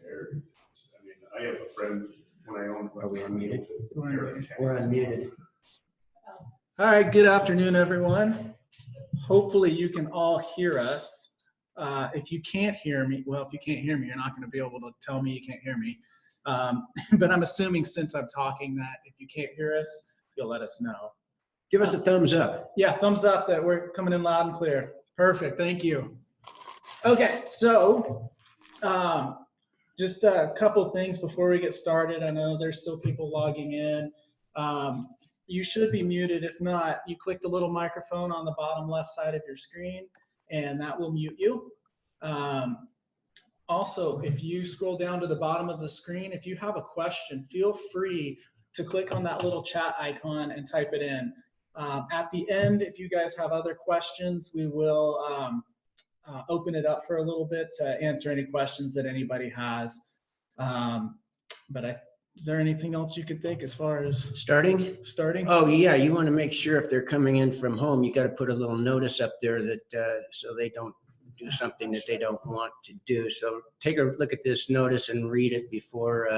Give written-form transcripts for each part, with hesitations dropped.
areas. I mean, I have a friend when I owned. Are we unmuted? We're unmuted. All right, good afternoon, everyone. Hopefully you can all hear us. If you can't hear me, well, if you can't hear me, you're not going to be able to tell me you can't hear me. But I'm assuming since I'm talking that if you can't hear us, you'll let us know. Give us a thumbs up. Yeah, thumbs up that we're coming in loud and clear. Perfect, thank you. Okay, so just a couple things before we get started. I know there's still people logging in. You should be muted. If not, you click the little microphone on the bottom left side of your screen and that will mute you. Also, if you scroll down to the bottom of the screen, if you have a question, feel free to click on that little chat icon and type it in. At the end, if you guys have other questions, we will open it up for a little bit to answer any questions that anybody has. Is there anything else you could think as far as Starting? Oh yeah, you want to make sure if they're coming in from home, you got to put a little notice up there that so they don't do something that they don't want to do. So take a look at this notice and read it before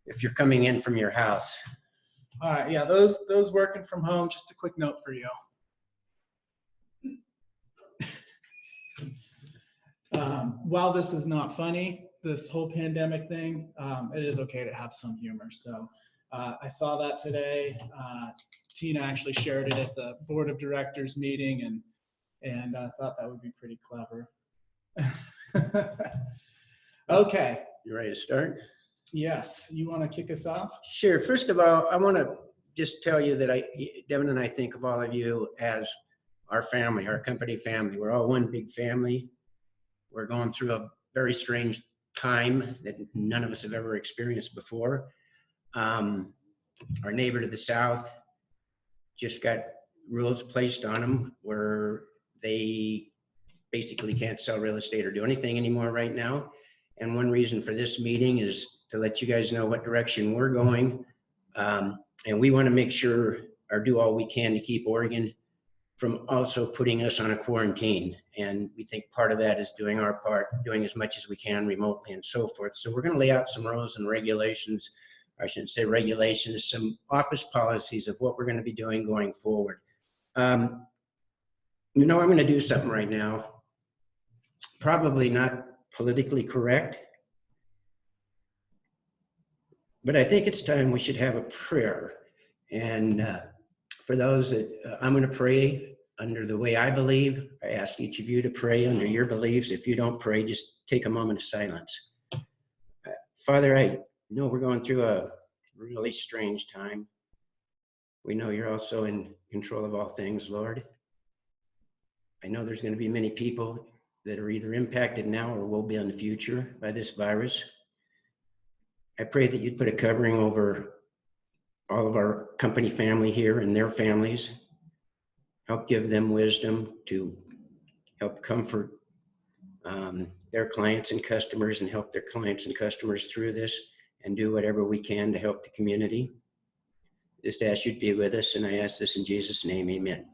if you're coming in from your house. All right, yeah, those working from home, just a quick note for you. While this is not funny, this whole pandemic thing, it is okay to have some humor. So I saw that today. Tina actually shared it at the board of directors meeting, and I thought that would be pretty clever. Okay. You ready to start? Yes, you want to kick us off? Sure. First of all, I want to just tell you that Devin and I think of all of you as our family, our company family. We're all one big family. We're going through a very strange time that none of us have ever experienced before. Our neighbor to the south just got rules placed on them where they basically can't sell real estate or do anything anymore right now. And one reason for this meeting is to let you guys know what direction we're going. And we want to make sure or do all we can to keep Oregon from also putting us on a quarantine. And we think part of that is doing our part, doing as much as we can remotely and so forth. So we're going to lay out some rules and regulations, I shouldn't say regulations, some office policies of what we're going to be doing going forward. I'm going to do something right now, probably not politically correct, but I think it's time we should have a prayer. And for those that I'm going to pray under the way I believe. I ask each of you to pray under your beliefs. If you don't pray, just take a moment of silence. Father, I know we're going through a really strange time. We know you're also in control of all things, Lord. I know there's going to be many people that are either impacted now or will be in the future by this virus. I pray that you'd put a covering over all of our company family here and their families. Help give them wisdom to help comfort their clients and customers and help their clients and customers through this and do whatever we can to help the community. Just ask you to be with us, and I ask this in Jesus' name, amen.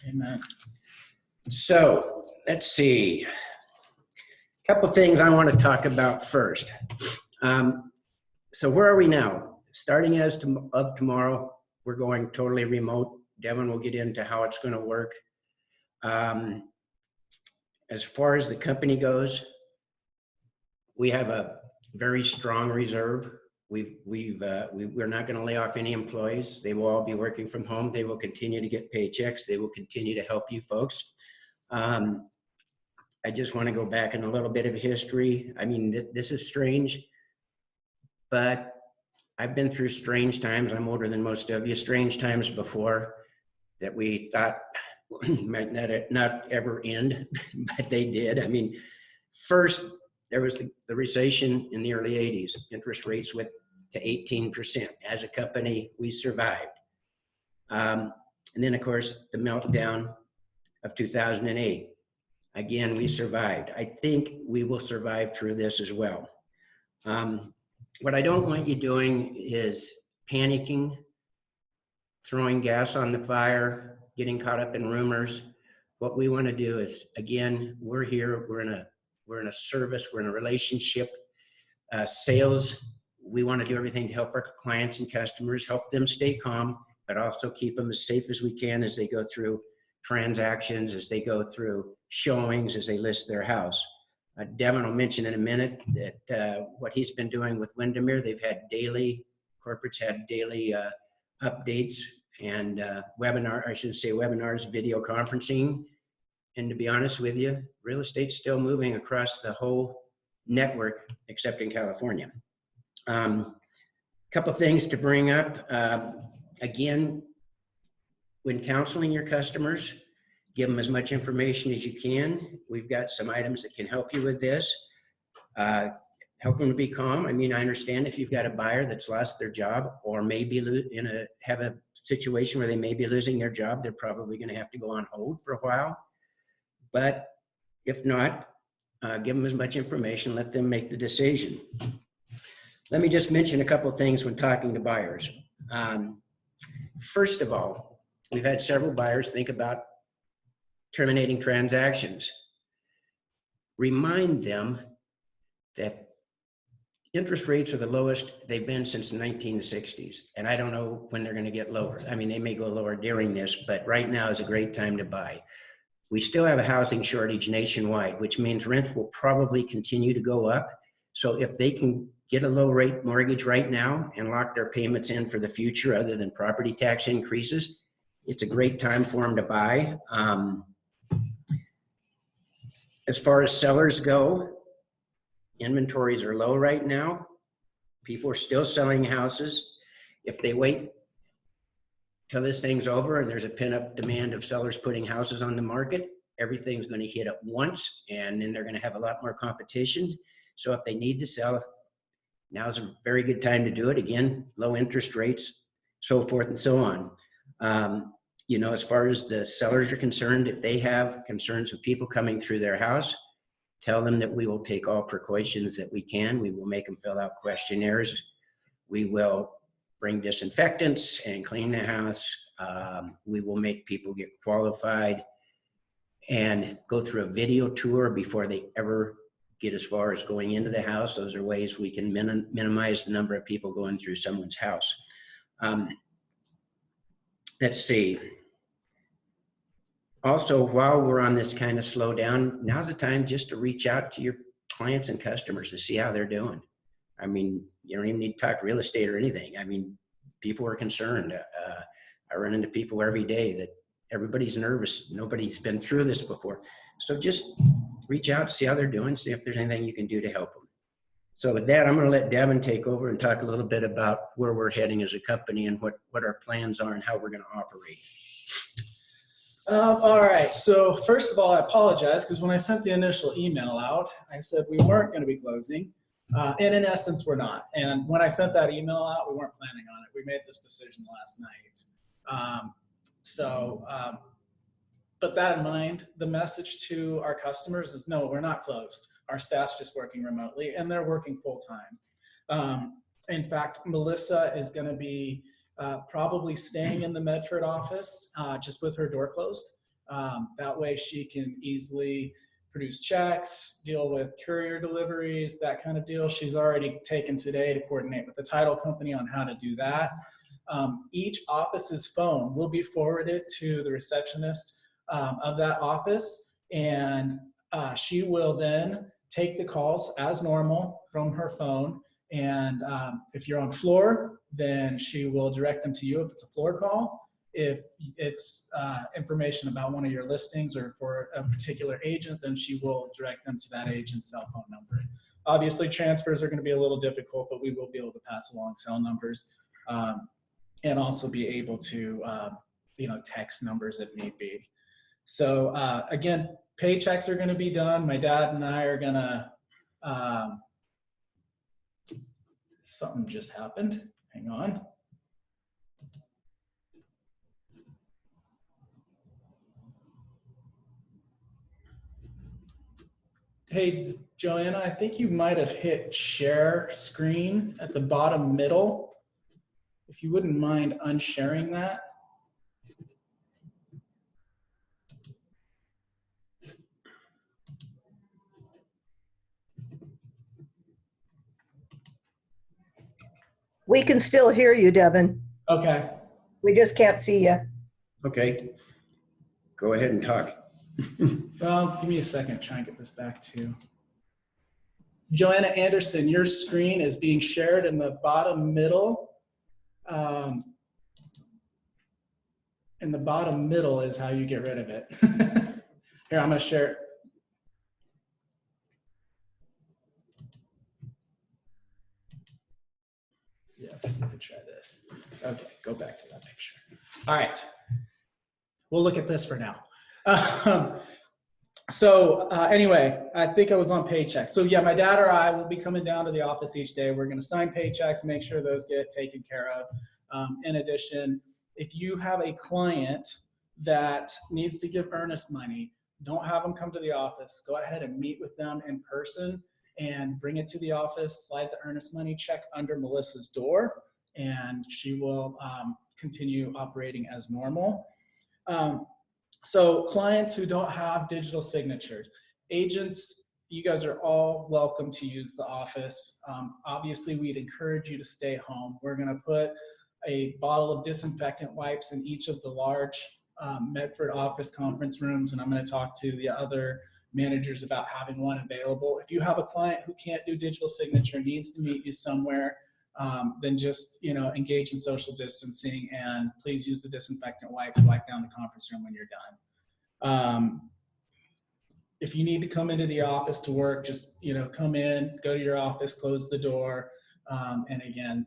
Amen. So let's see. A couple things I want to talk about first. So where are we now? Starting as of tomorrow, we're going totally remote. Devin will get into how it's going to work. As far as the company goes, we have a very strong reserve. We're not going to lay off any employees. They will all be working from home. They will continue to get paychecks. They will continue to help you folks. I just want to go back in a little bit of history. I mean, this is strange, but I've been through strange times. I'm older than most of you. Strange times before that we thought might not ever end, but they did. I mean, first, there was the recession in the early 80s. Interest rates went to 18%. As a company, we survived. And then, of course, the meltdown of 2008. Again, we survived. I think we will survive through this as well. What I don't want you doing is panicking, throwing gas on the fire, getting caught up in rumors. What we want to do is, again, we're here, we're in a service, we're in a relationship, Sales, we want to do everything to help our clients and customers, help them stay calm, but also keep them as safe as we can as they go through transactions, as they go through showings, as they list their house. Devin will mention in a minute that what he's been doing with Windermere, they've had corporates had daily updates and webinars, video conferencing. And to be honest with you, real estate's still moving across the whole network, except in California. Couple things to bring up. Again, when counseling your customers, give them as much information as you can. We've got some items that can help you with this. Help them to be calm. I mean, I understand if you've got a buyer that's lost their job or maybe have a situation where they may be losing their job, they're probably going to have to go on hold for a while. But if not, give them as much information, let them make the decision. Let me just mention a couple of things when talking to buyers. First of all, we've had several buyers think about terminating transactions. Remind them that interest rates are the lowest they've been since the 1960s. And I don't know when they're going to get lower. I mean, they may go lower during this, but right now is a great time to buy. We still have a housing shortage nationwide, which means rents will probably continue to go up. So if they can get a low rate mortgage right now and lock their payments in for the future other than property tax increases, it's a great time for them to buy. As far as sellers go, inventories are low right now. People are still selling houses. If they wait till this thing's over and there's a pent-up demand of sellers putting houses on the market, everything's going to hit at once, and then they're going to have a lot more competition. So if they need to sell, now's a very good time to do it. Again, low interest rates, so forth and so on. You know, as far as the sellers are concerned, if they have concerns with people coming through their house, tell them that we will take all precautions that we can. We will make them fill out questionnaires. We will bring disinfectants and clean the house. We will make people get qualified and go through a video tour before they ever get as far as going into the house. Those are ways we can minimize the number of people going through someone's house. Let's see. Also, while we're on this kind of slowdown, now's the time just to reach out to your clients and customers to see how they're doing. I mean, you don't even need to talk real estate or anything. I mean, people are concerned. I run into people every day that everybody's nervous. Nobody's been through this before. So just reach out, see how they're doing, see if there's anything you can do to help them. So with that, I'm going to let Devin take over and talk a little bit about where we're heading as a company and what our plans are and how we're going to operate. All right. So first of all, I apologize because when I sent the initial email out, I said we weren't going to be closing. And in essence, we're not. And when I sent that email out, we weren't planning on it. We made this decision last night. But that in mind, the message to our customers is no, we're not closed. Our staff's just working remotely and they're working full time. In fact, Melissa is going to be probably staying in the Medford office just with her door closed. That way she can easily produce checks, deal with courier deliveries, that kind of deal. She's already taken today to coordinate with the title company on how to do that. Each office's phone will be forwarded to the receptionist of that office, and she will then take the calls as normal from her phone. And if you're on floor, then she will direct them to you if it's a floor call. If it's information about one of your listings or for a particular agent, then she will direct them to that agent's cell phone number. Obviously, transfers are going to be a little difficult, but we will be able to pass along cell numbers and also be able to text numbers if need be. So again, paychecks are going to be done. My dad and I are going to something just happened. Hang on. Hey, Joanna, I think you might have hit share screen at the bottom middle. If you wouldn't mind unsharing that. We can still hear you, Devin. Okay. We just can't see you. Okay. Go ahead and talk. Well, give me a second, try and get this back to. Joanna Anderson, your screen is being shared in the bottom middle. In the bottom middle is how you get rid of it. Here, I'm gonna share it. Yes, let me try this. Okay, go back to that picture. All right, we'll look at this for now. Anyway, I think I was on paychecks. So yeah, my dad or I will be coming down to the office each day. We're gonna sign paychecks, make sure those get taken care of. In addition, if you have a client that needs to give earnest money, don't have them come to the office. Go ahead and meet with them in person and bring it to the office, slide the earnest money check under Melissa's door, and she will continue operating as normal. So clients who don't have digital signatures, agents, you guys are all welcome to use the office. Obviously, we'd encourage you to stay home. We're gonna put a bottle of disinfectant wipes in each of the large Medford office conference rooms, and I'm gonna talk to the other managers about having one available. If you have a client who can't do digital signature, needs to meet you somewhere, then just engage in social distancing and please use the disinfectant wipes, wipe down the conference room when you're done. If you need to come into the office to work, just come in, go to your office, close the door, and again,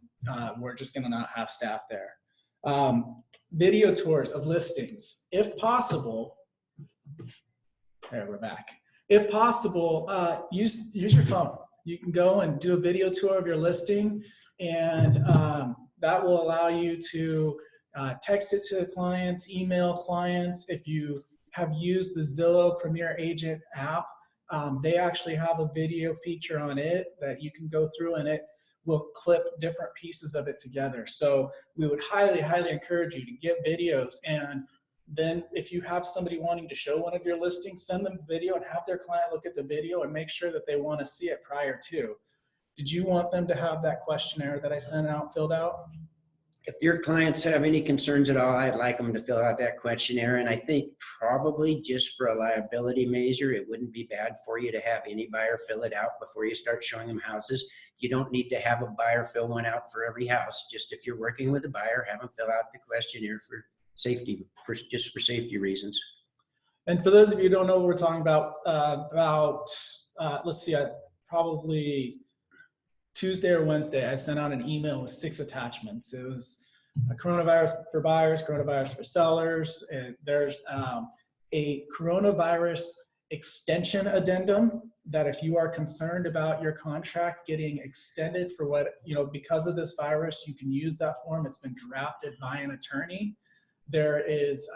we're just gonna not have staff there. Video tours of listings, if possible. There, we're back. If possible, use your phone. You can go and do a video tour of your listing, and that will allow you to text it to clients, email clients. If you have used the Zillow Premier Agent app, they actually have a video feature on it that you can go through, and it will clip different pieces of it together. So we would highly, highly encourage you to get videos, and then if you have somebody wanting to show one of your listings, send them the video and have their client look at the video and make sure that they want to see it prior to. Did you want them to have that questionnaire that I sent out filled out? If your clients have any concerns at all, I'd like them to fill out that questionnaire. And I think probably just for a liability measure, it wouldn't be bad for you to have any buyer fill it out before you start showing them houses. You don't need to have a buyer fill one out for every house. Just if you're working with a buyer, have them fill out the questionnaire for safety, just for safety reasons. And for those of you who don't know what we're talking about, let's see, probably Tuesday or Wednesday, I sent out an email with 6 attachments. It was a coronavirus for buyers, coronavirus for sellers, and there's a coronavirus extension addendum that if you are concerned about your contract getting extended for because of this virus, you can use that form. It's been drafted by an attorney. There is,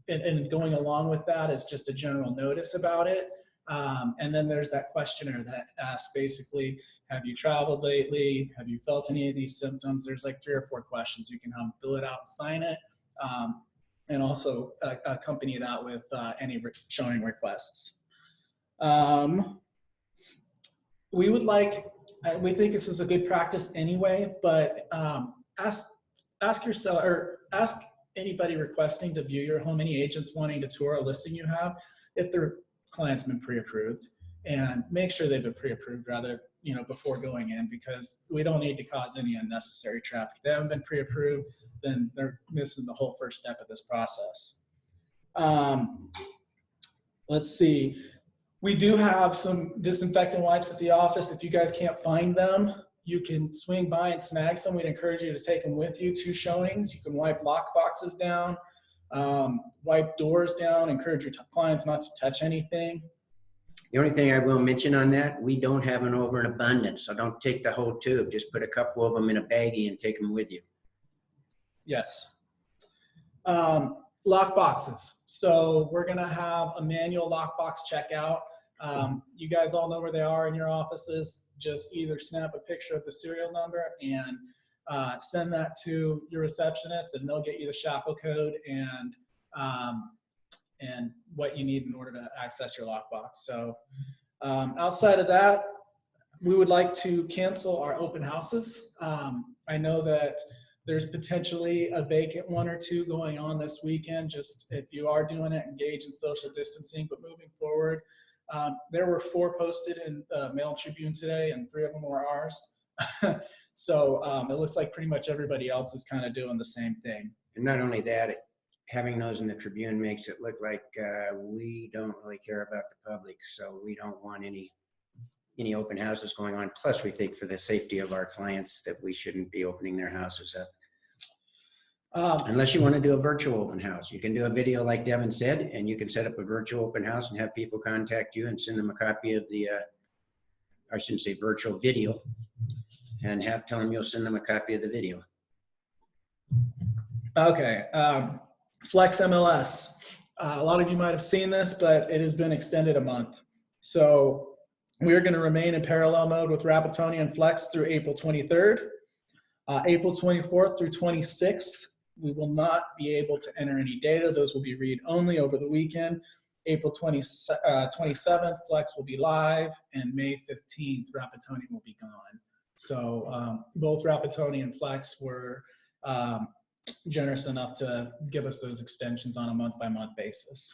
and going along with that is just a general notice about it. And then there's that questionnaire that asks basically, have you traveled lately? Have you felt any of these symptoms? There's like 3 or 4 questions. You can fill it out and sign it. And also accompany that with any showing requests. We think this is a good practice anyway, but ask your seller, or ask anybody requesting to view your home, any agents wanting to tour a listing you have, if their client's been pre-approved, and make sure they've been pre-approved rather, before going in, because we don't need to cause any unnecessary traffic. If they haven't been pre-approved, then they're missing the whole first step of this process. Let's see. We do have some disinfectant wipes at the office. If you guys can't find them, you can swing by and snag some. We'd encourage you to take them with you to showings. You can wipe lock boxes down, wipe doors down, encourage your clients not to touch anything. The only thing I will mention on that, we don't have an over and abundance, so don't take the whole tube. Just put a couple of them in a baggie and take them with you. Yes. Lock boxes. So we're gonna have a manual lockbox checkout. You guys all know where they are in your offices. Just either snap a picture of the serial number and send that to your receptionist, and they'll get you the SHACL code and what you need in order to access your lockbox. So outside of that, we would like to cancel our open houses. I know that there's potentially a vacant one or two going on this weekend. Just if you are doing it, engage in social distancing. But moving forward, there were 4 posted in Mail and Tribune today, and 3 of them were ours. So it looks like pretty much everybody else is kind of doing the same thing. And not only that, having those in the Tribune makes it look like we don't really care about the public, so we don't want any open houses going on. Plus, we think for the safety of our clients that we shouldn't be opening their houses up. Unless you want to do a virtual open house. You can do a video like Devin said, and you can set up a virtual open house and have people contact you and send them a copy of the, I shouldn't say virtual video, and tell them you'll send them a copy of the video. Okay, Flex MLS. A lot of you might have seen this, but it has been extended a month. So we're going to remain in parallel mode with Rapattoni and Flex through April 23rd. April 24th through 26th, we will not be able to enter any data. Those will be read only over the weekend. April 27th, Flex will be live, and May 15th, Rapattoni will be gone. So both Rapattoni and Flex were generous enough to give us those extensions on a month-by-month basis.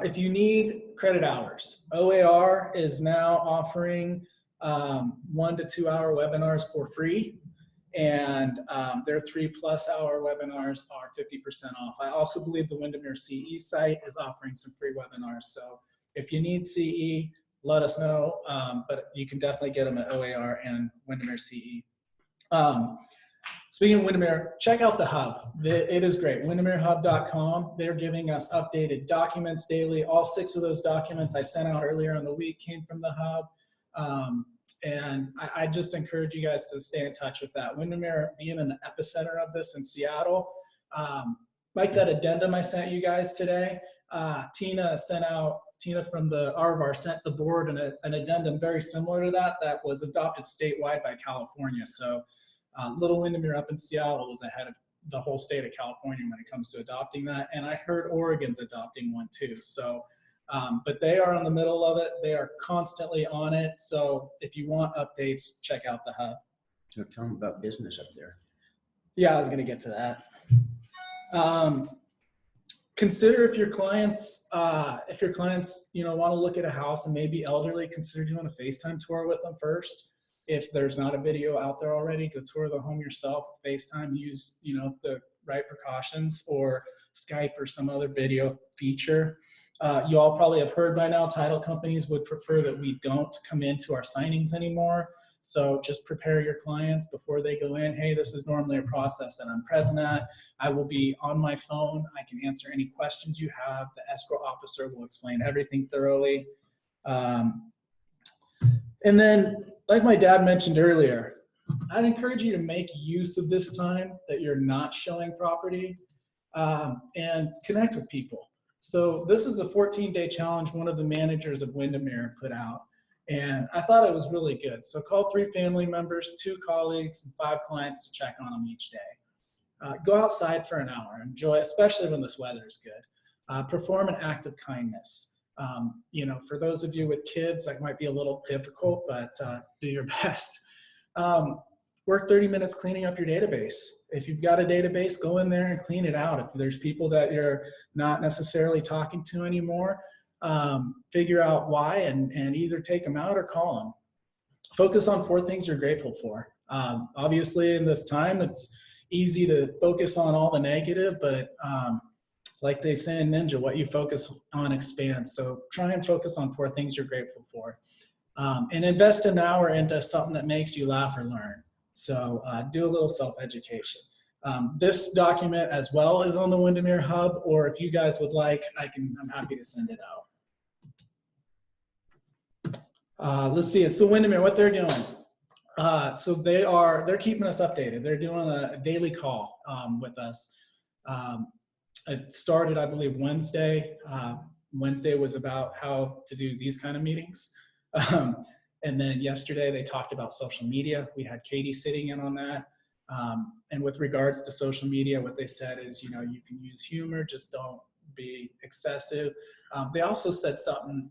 If you need credit hours, OAR is now offering 1 to 2 hour webinars for free, and their 3+ hour webinars are 50% off. I also believe the Windermere CE site is offering some free webinars. So if you need CE, let us know, but you can definitely get them at OAR and Windermere CE. Speaking of Windermere, check out the hub. It is great. WindermereHub.com. They're giving us updated documents daily. All 6 of those documents I sent out earlier in the week came from the hub. And I just encourage you guys to stay in touch with that. Windermere being in the epicenter of this in Seattle. Like that addendum I sent you guys today, Tina from the Arvar sent the board an addendum very similar to that was adopted statewide by California. So Little Windermere up in Seattle was ahead of the whole state of California when it comes to adopting that. And I heard Oregon's adopting one too. So, but they are in the middle of it. They are constantly on it. So if you want updates, check out the hub. So tell them about business up there. Yeah, I was going to get to that. Consider if your clients, want to look at a house and maybe elderly, consider doing a FaceTime tour with them first. If there's not a video out there already, go tour the home yourself, FaceTime, use, the right precautions, or Skype or some other video feature. You all probably have heard by now, title companies would prefer that we don't come into our signings anymore. So just prepare your clients before they go in. Hey, this is normally a process that I'm present at. I will be on my phone. I can answer any questions you have. The escrow officer will explain everything thoroughly. And then, like my dad mentioned earlier, I'd encourage you to make use of this time that you're not showing property and connect with people. So this is a 14-day challenge one of the managers of Windermere put out, and I thought it was really good. So call 3 family members, 2 colleagues, and 5 clients to check on them each day. Go outside for an hour, enjoy, especially when this weather is good. Perform an act of kindness. For those of you with kids, that might be a little difficult, but do your best. Work 30 minutes cleaning up your database. If you've got a database, go in there and clean it out. If there's people that you're not necessarily talking to anymore, figure out why and either take them out or call them. Focus on 4 things you're grateful for. Obviously, in this time, it's easy to focus on all the negative, but like they say in Ninja, what you focus on expands. So try and focus on 4 things you're grateful for. And invest an hour into something that makes you laugh or learn. So do a little self-education. This document as well is on the Windermere Hub, or if you guys would like, I'm happy to send it out. Let's see, so Windermere, what they're doing. So they're keeping us updated. They're doing a daily call with us. It started, I believe, Wednesday. Wednesday was about how to do these kind of meetings. And then yesterday they talked about social media. We had Katie sitting in on that. And with regards to social media, what they said is, you can use humor, just don't be excessive. They also said something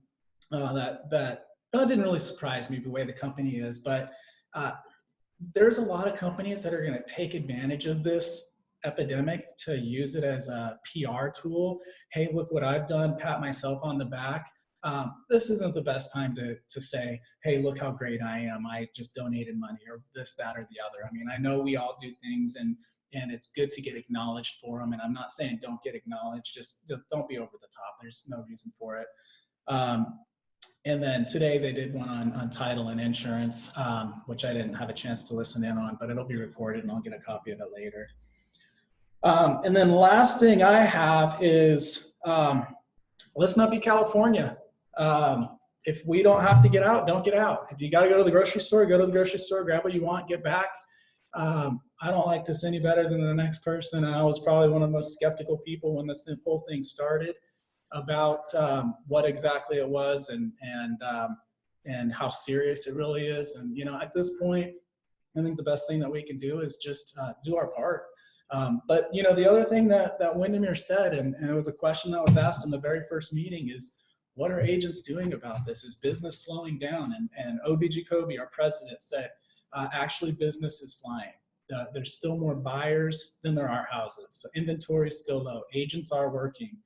that it didn't really surprise me the way the company is, but there's a lot of companies that are going to take advantage of this epidemic to use it as a PR tool. Hey, look what I've done, pat myself on the back. This isn't the best time to say, hey, look how great I am. I just donated money or this, that, or the other. I mean, I know we all do things and it's good to get acknowledged for them. And I'm not saying don't get acknowledged, just don't be over the top. There's no reason for it. And then today they did one on title and insurance, which I didn't have a chance to listen in on, but it'll be recorded and I'll get a copy of it later. And then last thing I have is, let's not be California. If we don't have to get out, don't get out. If you got to go to the grocery store, go to the grocery store, grab what you want, get back. I don't like this any better than the next person. And I was probably one of the most skeptical people when this whole thing started about what exactly it was and how serious it really is. And, you know, at this point, I think the best thing that we can do is just do our part. But, you know, the other thing that Windermere said, and it was a question that was asked in the very first meeting, is what are agents doing about this? Is business slowing down? And OBG Kobe, our president, said, actually business is flying. There's still more buyers than there are houses. So inventory is still low. Agents are working.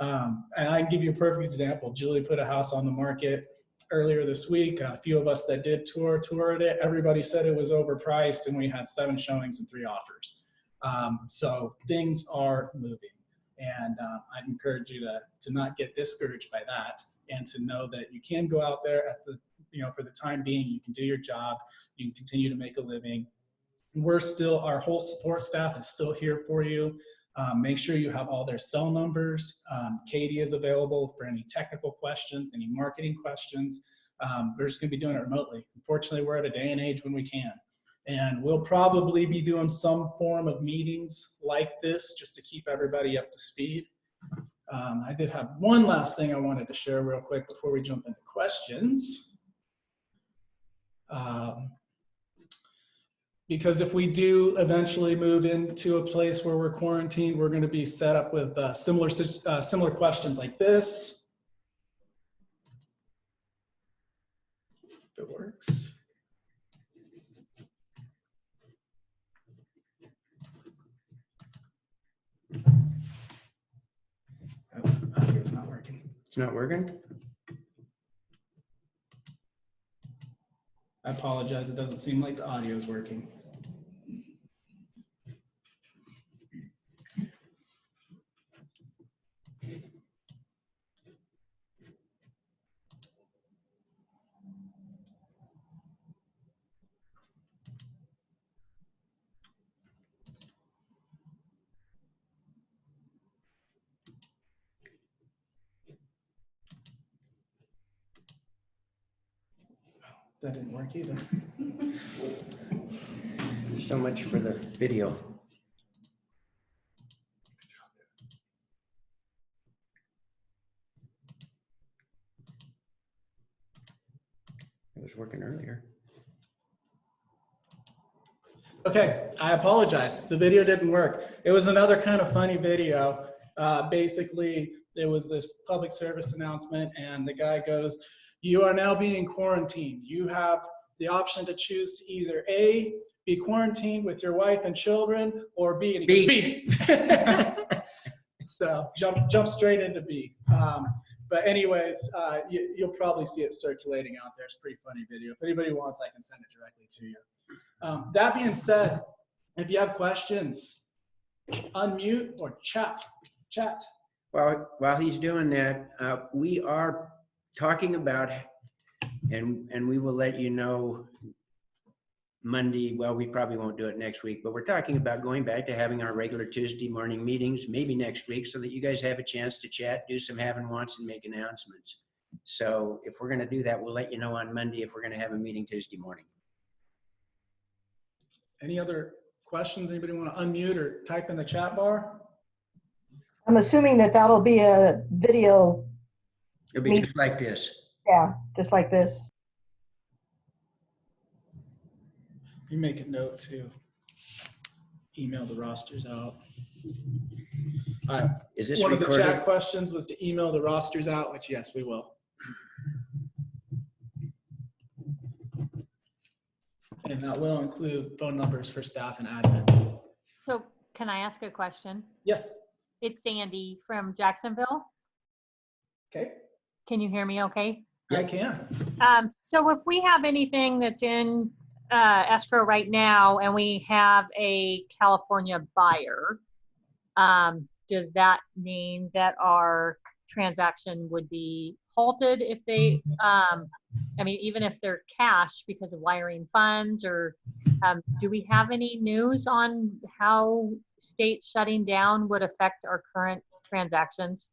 And I can give you a perfect example. Julie put a house on the market earlier this week. A few of us that did toured it. Everybody said it was overpriced, and we had 7 showings and 3 offers. So things are moving. And I'd encourage you to not get discouraged by that, and to know that you can go out there at the, you know, for the time being, you can do your job, you can continue to make a living. We're still, our whole support staff is still here for you. Make sure you have all their cell numbers. Katie is available for any technical questions, any marketing questions. We're just gonna be doing it remotely. Unfortunately, we're at a day and age when we can. And we'll probably be doing some form of meetings like this just to keep everybody up to speed. I did have one last thing I wanted to share real quick before we jump into questions. Because if we do eventually move into a place where we're quarantined, we're going to be set up with similar questions like this. If it works. Audio's not working. It's not working? I apologize. It doesn't seem like the audio is working. That didn't work either. So much for the video. It was working earlier. Okay, I apologize. The video didn't work. It was another kind of funny video. Basically, it was this public service announcement, and the guy goes, "You are now being quarantined. You have the option to choose to either A, be quarantined with your wife and children, or B." And he goes, B. So jump straight into B. But anyways, you'll probably see it circulating out there. It's a pretty funny video. If anybody wants, I can send it directly to you. That being said, if you have questions, unmute or chat. Well, while he's doing that, we are talking about, and we will let you know Monday. Well, we probably won't do it next week, but we're talking about going back to having our regular Tuesday morning meetings, maybe next week, so that you guys have a chance to chat, do some have and wants, and make announcements. So if we're going to do that, we'll let you know on Monday if we're going to have a meeting Tuesday morning. Any other questions? Anybody want to unmute or type in the chat bar? I'm assuming that that'll be a video, It'll be just like this. yeah, just like this. You make a note to email the rosters out. All right. Is this One of the recorded? chat questions was to email the rosters out, which yes, we will. And that will include phone numbers for staff and admin. So can I ask a question? Yes, It's Sandy from Jacksonville. okay, Can you hear me okay? I can. So if we have anything that's in escrow right now and we have a California buyer, does that mean that our transaction would be halted if they, I mean, even if they're cash because of wiring funds, or do we have any news on how state shutting down would affect our current transactions?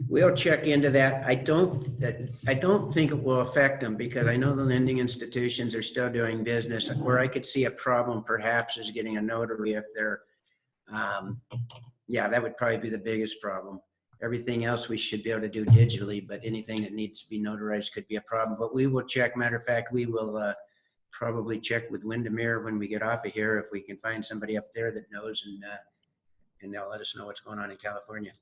We'll check into that. I don't think it will affect them because I know the lending institutions are still doing business. Where I could see a problem perhaps is getting a notary if they're, yeah, that would probably be the biggest problem. Everything else we should be able to do digitally, but anything that needs to be notarized could be a problem. But we will check. Matter of fact, we will probably check with Windermere when we get off of here if we can find somebody up there that knows, and they'll let us know what's going on in California.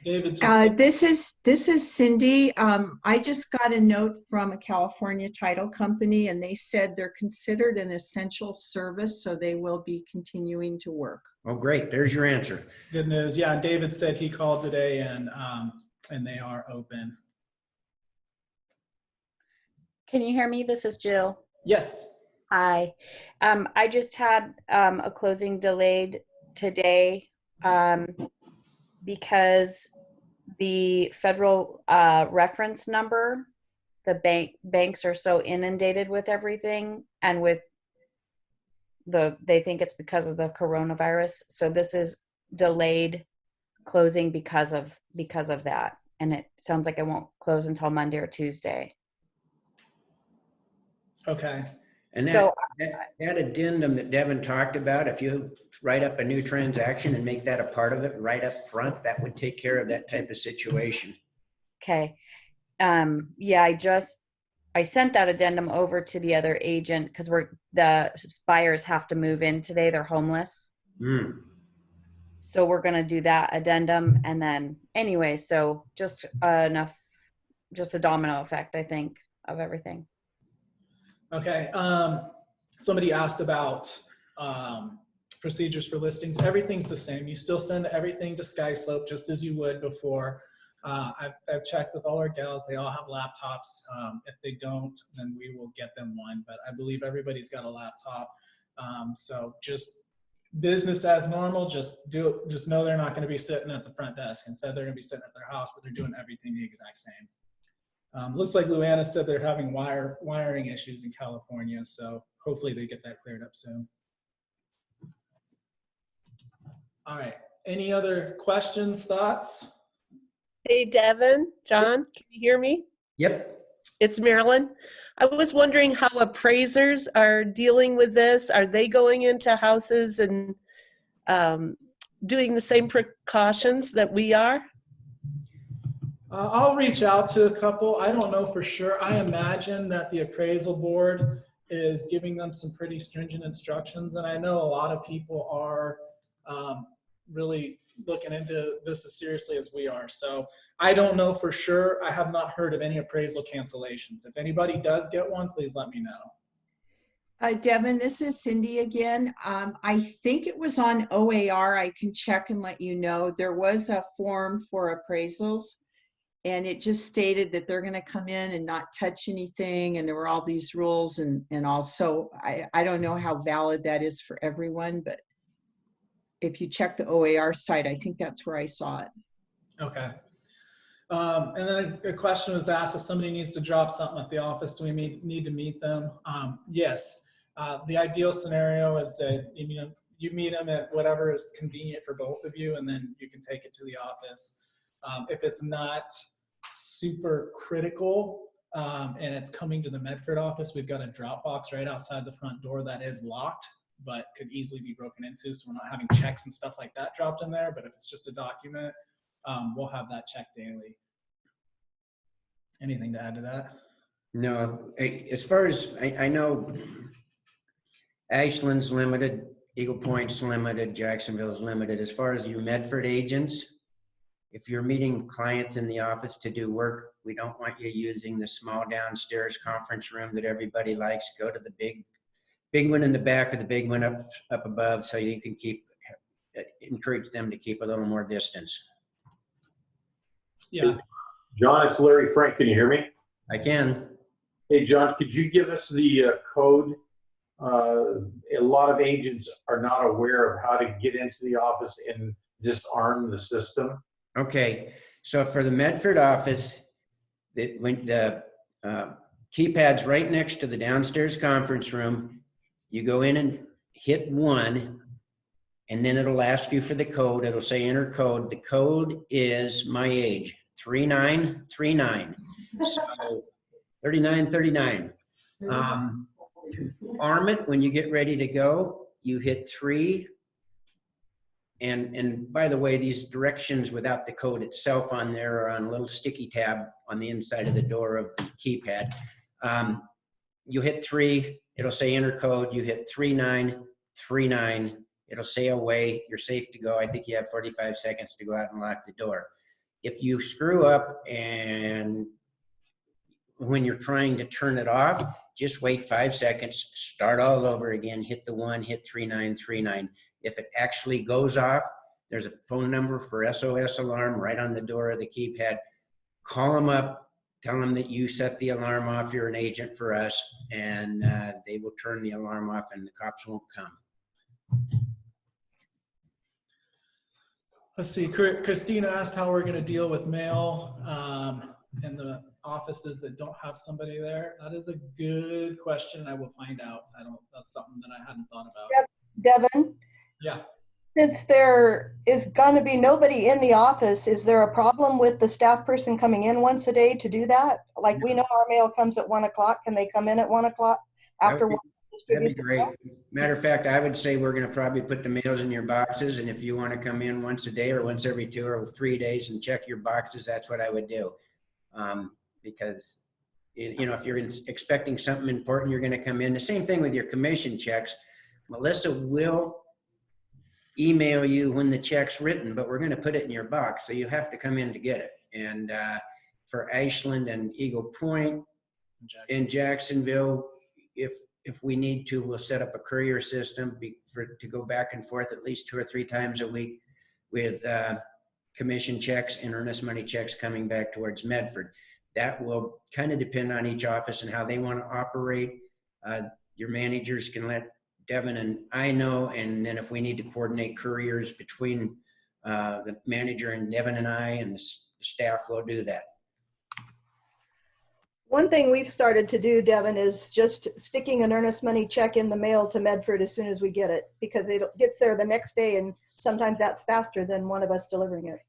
David, just, This is Cindy. I just got a note from a California title company, and they said they're considered an essential service, so they will be continuing to work. Oh, great. There's your answer. good news. Yeah, and David said he called today and they are open. Can you hear me? This is Jill. Yes. Hi. I just had a closing delayed today because the federal reference number, the banks are so inundated with everything, and with they think it's because of the coronavirus. So this is delayed closing because of that. And it sounds like it won't close until Monday or Tuesday. Okay. And So- that addendum that Devin talked about, if you write up a new transaction and make that a part of it right up front, that would take care of that type of situation. Okay. Yeah, I sent that addendum over to the other agent because the buyers have to move in today. They're homeless. Hmm. So we're going to do that addendum. And then anyway, so just a domino effect, I think, of everything. Okay. Somebody asked about procedures for listings. Everything's the same. You still send everything to SkySlope just as you would before. I've checked with all our gals. They all have laptops. If they don't, then we will get them one. But I believe everybody's got a laptop. So just business as normal. Just know they're not going to be sitting at the front desk. Instead, they're going to be sitting at their house, but they're doing everything the exact same. Looks like Luana said they're having wiring issues in California. So hopefully they get that cleared up soon. All right. Any other questions, thoughts? Hey, Devin, John, can you hear me? Yep. It's Marilyn. I was wondering how appraisers are dealing with this. Are they going into houses and doing the same precautions that we are? I'll reach out to a couple. I don't know for sure. I imagine that the appraisal board is giving them some pretty stringent instructions. And I know a lot of people are really looking into this as seriously as we are. So I don't know for sure. I have not heard of any appraisal cancellations. If anybody does get one, please let me know. Devin, this is Cindy again. I think it was on OAR. I can check and let you know. There was a form for appraisals, and it just stated that they're going to come in and not touch anything. And there were all these rules and also, I don't know how valid that is for everyone, but if you check the OAR site, I think that's where I saw it. Okay. And then a question was asked, if somebody needs to drop something at the office, do we need to meet them? Yes. The ideal scenario is that you meet them at whatever is convenient for both of you, and then you can take it to the office. If it's not super critical and it's coming to the Medford office, we've got a drop box right outside the front door that is locked, but could easily be broken into. So we're not having checks and stuff like that dropped in there. But if it's just a document, we'll have that checked daily. Anything to add to that? No, as far as I know, Ashland's limited, Eagle Point's limited, Jacksonville's limited. As far as you Medford agents, if you're meeting clients in the office to do work, we don't want you using the small downstairs conference room that everybody likes. Go to the big big one in the back or the big one up above, so you can encourage them to keep a little more distance. Yeah. John, it's Larry Frank. Can you hear me? I can. Hey, John, could you give us the code? A lot of agents are not aware of how to get into the office and disarm the system. Okay, so for the Medford office, when the keypad's right next to the downstairs conference room, you go in and hit 1, and then it'll ask you for the code. It'll say enter code. The code is my age, 3939. So 3939. Arm it when you get ready to go. You hit 3. And by the way, these directions without the code itself on there are on a little sticky tab on the inside of the door of the keypad. You hit 3, it'll say enter code. You hit 3939. It'll say away. You're safe to go. I think you have 45 seconds to go out and lock the door. If you screw up and when you're trying to turn it off, just wait 5 seconds, start all over again, hit the 1, hit 3939. If it actually goes off, there's a phone number for SOS alarm right on the door of the keypad. Call them up, tell them that you set the alarm off, you're an agent for us, and they will turn the alarm off and the cops won't come. Let's see, Christina asked how we're gonna deal with mail in the offices that don't have somebody there. That is a good question. I will find out. That's something that I hadn't thought about. Devin, Yeah. since there is gonna be nobody in the office, is there a problem with the staff person coming in once a day to do that? Like, we know our mail comes at 1 o'clock. Can they come in at 1 o'clock after? That'd be great. Matter of fact, I would say we're gonna probably put the mails in your boxes, and if you wanna come in once a day or once every 2 or 3 days and check your boxes, that's what I would do. Because, you know, if you're expecting something important, you're gonna come in. The same thing with your commission checks. Melissa will email you when the check's written, but we're gonna put it in your box, so you have to come in to get it. And for Ashland and Eagle Point and Jacksonville, if we need to, we'll set up a courier system to go back and forth at least 2 or 3 times a week with commission checks and earnest money checks coming back towards Medford. That will kind of depend on each office and how they want to operate. Your managers can let Devin and I know, and then if we need to coordinate couriers between the manager and Devin and I and the staff, will do that. One thing we've started to do, Devin, is just sticking an earnest money check in the mail to Medford as soon as we get it, because it gets there the next day, and sometimes that's faster than one of us delivering it.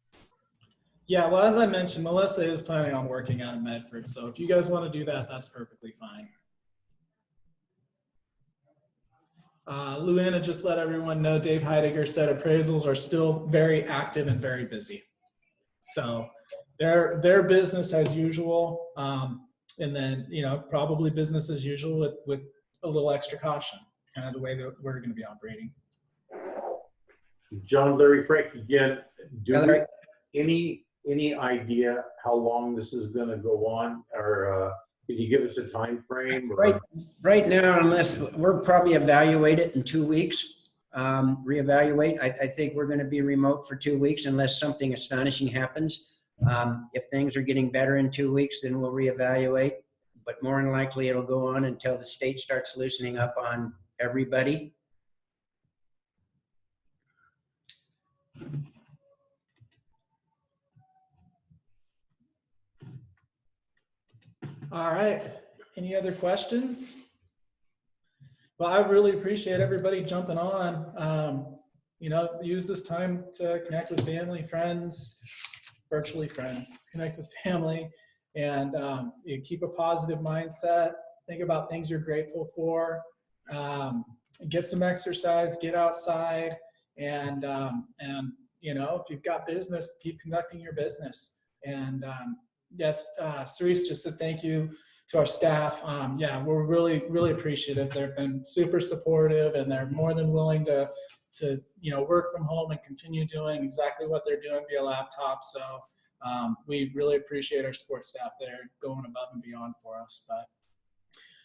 Yeah, well, as I mentioned, Melissa is planning on working out of Medford, so if you guys want to do that, that's perfectly fine. Luana just let everyone know Dave Heidegger said appraisals are still very active and very busy. So their business as usual, and then, you know, probably business as usual with a little extra caution, kind of the way that we're going to be operating. John, Larry Frank again. Yeah, Larry. Any idea how long this is going to go on, or can you give us a time frame? Or? Right now, unless we'll probably evaluate it in 2 weeks, reevaluate. I think we're going to be remote for 2 weeks unless something astonishing happens. If things are getting better in 2 weeks, then we'll reevaluate. But more than likely, it'll go on until the state starts loosening up on everybody. All right. Any other questions? Well, I really appreciate everybody jumping on. You know, use this time to connect with family, friends, virtually friends, connect with family, and you keep a positive mindset. Think about things you're grateful for. Get some exercise, get outside, and you know, if you've got business, keep conducting your business. And yes, Cerise just said thank you to our staff. Yeah, we're really appreciative. They've been super supportive, and they're more than willing to you know, work from home and continue doing exactly what they're doing via laptop. So we really appreciate our support staff there going above and beyond for us. But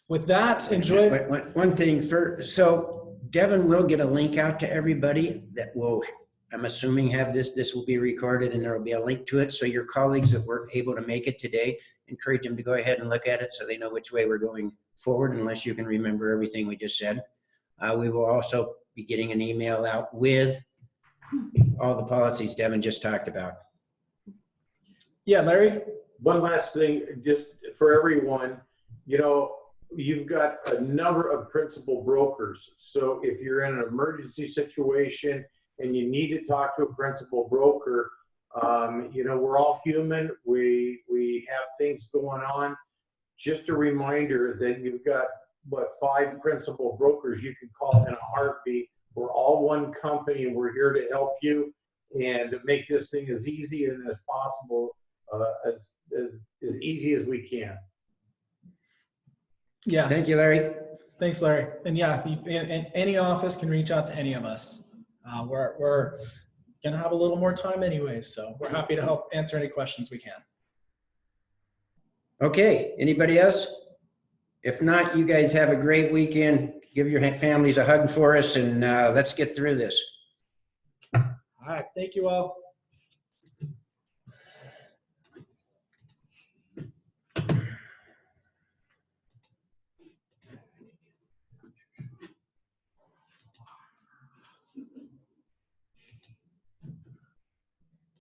With that, enjoy. One thing so Devin will get a link out to everybody that will, I'm assuming, have this will be recorded and there will be a link to it. So your colleagues that were able to make it today, encourage them to go ahead and look at it so they know which way we're going forward, unless you can remember everything we just said. We will also be getting an email out with all the policies Devin just talked about. Yeah, Larry? One last thing, just for everyone, you know, you've got a number of principal brokers. So if you're in an emergency situation and you need to talk to a principal broker, you know, we're all human. We have things going on. Just a reminder that you've got, 5 principal brokers you can call in a heartbeat. We're all one company and we're here to help you and make this thing as easy and as possible, as easy as we can. Yeah. Thank you, Larry. Thanks, Larry. And yeah, if you, in any office can reach out to any of us. We're gonna have a little more time anyways, so we're happy to help answer any questions we can. Okay, anybody else? If not, you guys have a great weekend. Give your families a hug for us and let's get through this. All right, thank you all.